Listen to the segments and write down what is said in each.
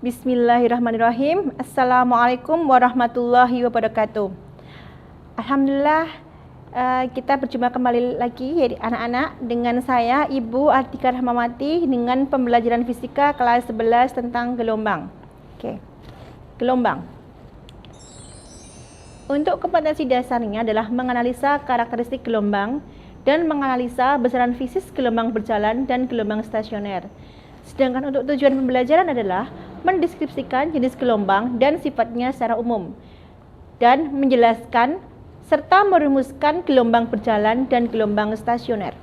Bismillahirrahmanirrahim. Assalamualaikum warahmatullahi wabarakatuh. Alhamdulillah, kita berjumpa kembali lagi ya anak-anak dengan saya Ibu Atika Rahmawati dengan pembelajaran fisika kelas 11 tentang gelombang. Oke. Gelombang. Untuk kompetensi dasarnya adalah menganalisa karakteristik gelombang dan menganalisa besaran fisis gelombang berjalan dan gelombang stasioner. Sedangkan untuk tujuan pembelajaran adalah mendeskripsikan jenis gelombang dan sifatnya secara umum, dan menjelaskan serta merumuskan gelombang berjalan dan gelombang stasioner.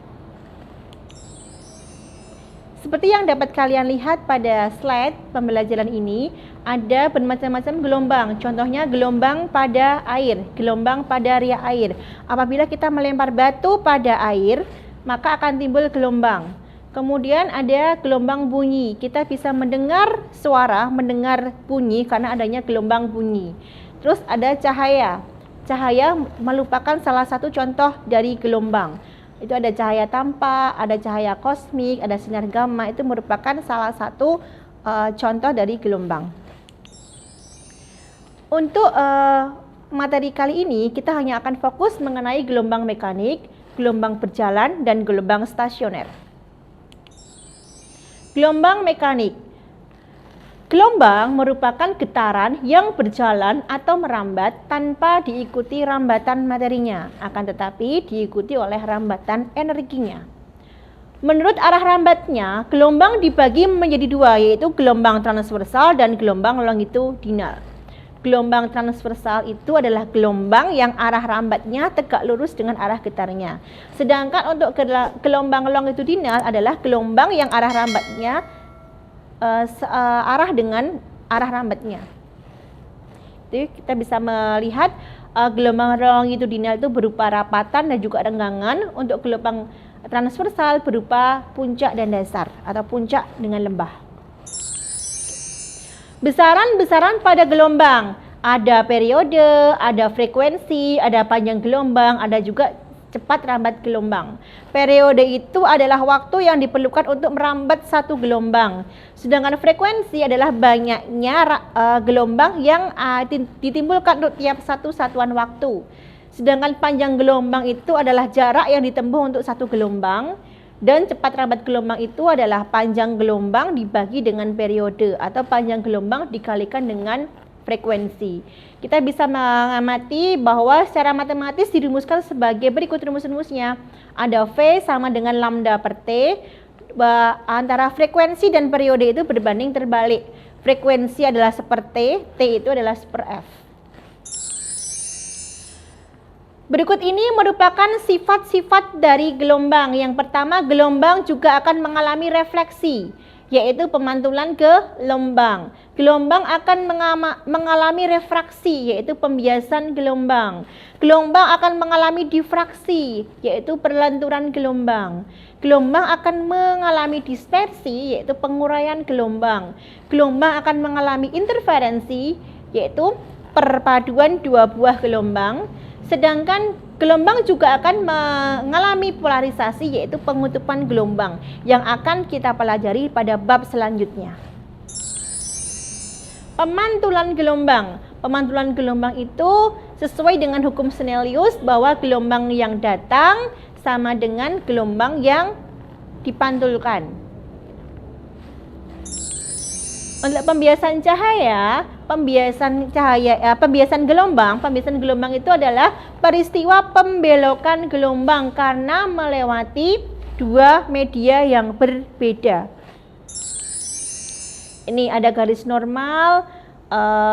Seperti yang dapat kalian lihat pada slide pembelajaran ini, ada bermacam-macam gelombang. Contohnya gelombang pada air, gelombang pada ria air. Apabila kita melempar batu pada air, maka akan timbul gelombang. Kemudian ada gelombang bunyi. Kita bisa mendengar suara, mendengar bunyi karena adanya gelombang bunyi. Terus ada cahaya. Cahaya merupakan salah satu contoh dari gelombang. Itu ada cahaya tampak, ada cahaya kosmik, ada sinar gamma. Itu merupakan salah satu contoh dari gelombang. Untuk materi kali ini kita hanya akan fokus mengenai gelombang mekanik, gelombang berjalan, dan gelombang stasioner. Gelombang mekanik. Gelombang merupakan getaran yang berjalan atau merambat tanpa diikuti rambatan materinya, akan tetapi diikuti oleh rambatan energinya. Menurut arah rambatnya, gelombang dibagi menjadi dua, yaitu gelombang transversal dan gelombang longitudinal. Gelombang transversal itu adalah gelombang yang arah rambatnya tegak lurus dengan arah getarnya. Sedangkan untuk gelombang longitudinal adalah gelombang yang arah rambatnya arah dengan arah rambatnya. Jadi kita bisa melihat gelombang longitudinal itu berupa rapatan dan juga renggangan. Untuk gelombang transversal berupa puncak dan dasar atau puncak dengan lembah. Besaran-besaran pada gelombang, ada periode, ada frekuensi, ada panjang gelombang, ada juga cepat rambat gelombang. Periode itu adalah waktu yang diperlukan untuk merambat satu gelombang. Sedangkan frekuensi adalah banyaknya gelombang yang ditimbulkan untuk tiap satu satuan waktu. Sedangkan panjang gelombang itu adalah jarak yang ditempuh untuk satu gelombang. Dan cepat rambat gelombang itu adalah panjang gelombang dibagi dengan periode atau panjang gelombang dikalikan dengan frekuensi. Kita bisa mengamati bahwa secara matematis dirumuskan sebagai berikut rumus-rumusnya. Ada V sama dengan lambda per T. Antara frekuensi dan periode itu berbanding terbalik. Frekuensi adalah seper T itu adalah seper F. Berikut ini merupakan sifat-sifat dari gelombang. Yang pertama, gelombang juga akan mengalami refleksi, yaitu pemantulan gelombang. Gelombang akan mengalami refraksi, yaitu pembiasan gelombang. Gelombang akan mengalami difraksi, yaitu perlenturan gelombang. Gelombang akan mengalami dispersi, yaitu penguraian gelombang. Gelombang akan mengalami interferensi, yaitu perpaduan dua buah gelombang. Sedangkan gelombang juga akan mengalami polarisasi, yaitu pengutupan gelombang yang akan kita pelajari pada bab selanjutnya. Pemantulan gelombang. Pemantulan gelombang itu sesuai dengan hukum Snellius bahwa gelombang yang datang sama dengan gelombang yang dipantulkan. Untuk pembiasan cahaya, pembiasan gelombang itu adalah peristiwa pembelokan gelombang karena melewati dua media yang berbeda. Ini ada garis normal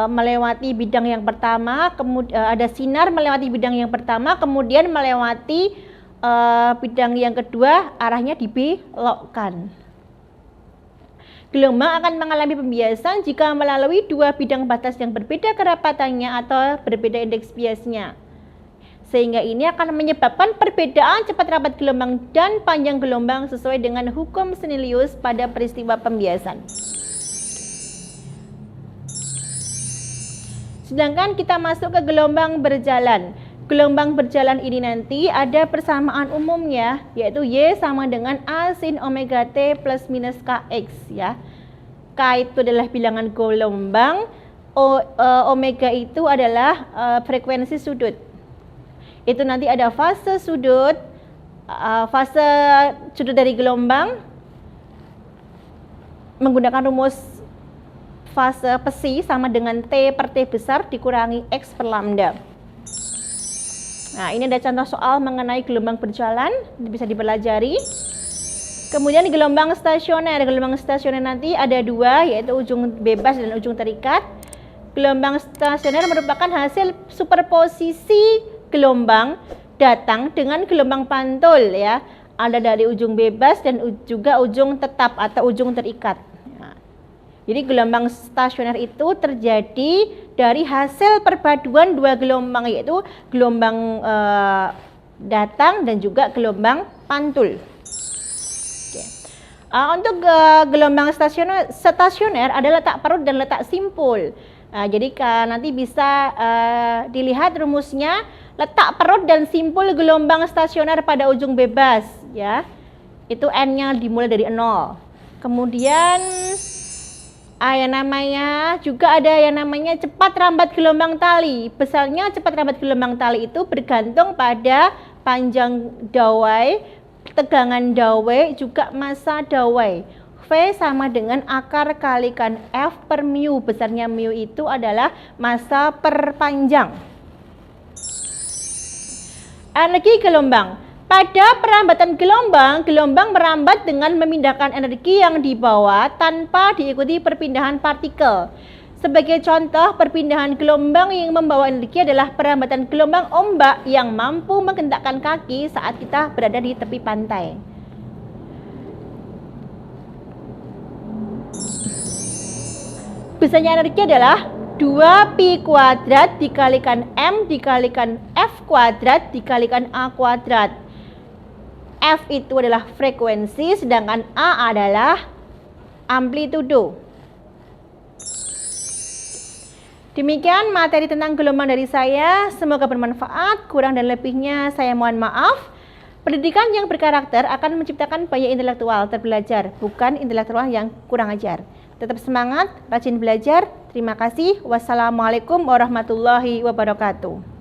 melewati bidang yang pertama, kemudian ada sinar melewati bidang yang pertama, kemudian melewati bidang yang kedua, arahnya dibelokkan. Gelombang akan mengalami pembiasan jika melalui dua bidang batas yang berbeda kerapatannya atau berbeda indeks biasnya. Sehingga ini akan menyebabkan perbedaan cepat rambat gelombang dan panjang gelombang sesuai dengan hukum Snellius pada peristiwa pembiasan. Sedangkan kita masuk ke gelombang berjalan. Gelombang berjalan ini nanti ada persamaan umumnya, yaitu Y sama dengan A sin omega T plus minus KX ya. K itu adalah bilangan gelombang, omega itu adalah frekuensi sudut. Itu nanti ada fase sudut dari gelombang menggunakan rumus fase psi sama dengan T per T besar dikurangi X per lambda. Nah, ini ada contoh soal mengenai gelombang berjalan, bisa dipelajari. Kemudian di gelombang stasioner nanti ada dua, yaitu ujung bebas dan ujung terikat. Gelombang stasioner merupakan hasil superposisi gelombang datang dengan gelombang pantul ya. Ada dari ujung bebas dan juga ujung tetap atau ujung terikat. Jadi gelombang stasioner itu terjadi dari hasil perpaduan dua gelombang, yaitu gelombang datang dan juga gelombang pantul. Oke. Untuk gelombang stasioner ada letak perut dan letak simpul. Jadi nanti bisa dilihat rumusnya, letak perut dan simpul gelombang stasioner pada ujung bebas ya. Itu n-nya dimulai dari 0. Kemudian juga ada yang namanya cepat rambat gelombang tali. Besarnya cepat rambat gelombang tali itu bergantung pada panjang dawai, tegangan dawai, juga massa dawai. V sama dengan akar kalikan F per mu. Besarnya mu itu adalah massa per panjang. Energi gelombang. Pada perambatan gelombang, gelombang merambat dengan memindahkan energi yang dibawa tanpa diikuti perpindahan partikel. Sebagai contoh, perpindahan gelombang yang membawa energi adalah perambatan gelombang ombak yang mampu menghentakkan kaki saat kita berada di tepi pantai. Besarnya energi adalah 2pi kuadrat dikalikan M dikalikan F kuadrat dikalikan A kuadrat. F itu adalah frekuensi, sedangkan A adalah amplitudo. Demikian materi tentang gelombang dari saya. Semoga bermanfaat. Kurang dan lebihnya saya mohon maaf. Pendidikan yang berkarakter akan menciptakan banyak intelektual terbelajar, bukan intelektual yang kurang ajar. Tetap semangat, rajin belajar. Terima kasih. Wassalamualaikum warahmatullahi wabarakatuh.